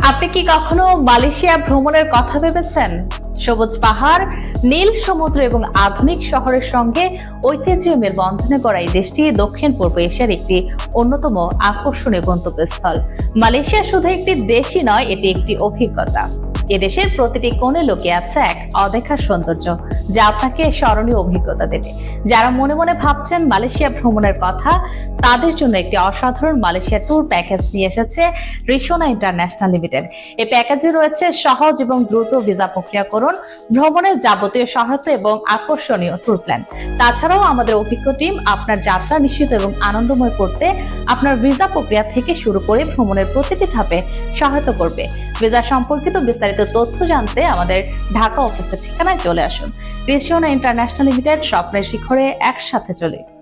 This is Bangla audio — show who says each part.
Speaker 1: আপনি কি কখনো মালয়েশিয়া ভ্রমণের কথা ভেবেছেন? সবুজ পাহাড়, নীল সমুদ্র এবং আধুনিক শহরের সঙ্গে ঐতিহ্যের মেলবন্ধনে গড়া এই দেশটি দক্ষিণ পূর্ব এশিয়ার একটি অন্যতম আকর্ষণীয় গন্তব্যস্থল। মালয়েশিয়া শুধু একটি দেশই নয়, এটি একটি অভিজ্ঞতা। এদেশের প্রতিটি কোণে লুকিয়ে আছে এক অদেখা সৌন্দর্য, যা আপনাকে স্মরণীয় অভিজ্ঞতা দেবে। যারা মনে মনে ভাবছেন মালয়েশিয়া ভ্রমণের কথা, তাদের জন্য একটি অসাধারণ মালয়েশিয়া ট্যুর প্যাকেজ নিয়ে এসেছে রিসোনা ইন্টারন্যাশনাল লিমিটেড। এই প্যাকেজে রয়েছে সহজ এবং দ্রুত ভিসা প্রক্রিয়াকরণ, ভ্রমণের যাবতীয় সহায়তা এবং আকর্ষণীয় ট্যুর প্ল্যান। তাছাড়াও আমাদের অভিজ্ঞ টিম আপনার যাত্রা নিশ্চিত এবং আনন্দময় করতে আপনার ভিসা প্রক্রিয়া থেকে শুরু করে ভ্রমণের প্রতিটি ধাপে সহায়তা করবে। ভিসা সম্পর্কিত বিস্তারিত তথ্য জানতে আমাদের ঢাকা অফিসের ঠিকানায় চলে আসুন। রিসোনা ইন্টারন্যাশনাল লিমিটেড, স্বপ্নের শিখরে একসাথে চলে।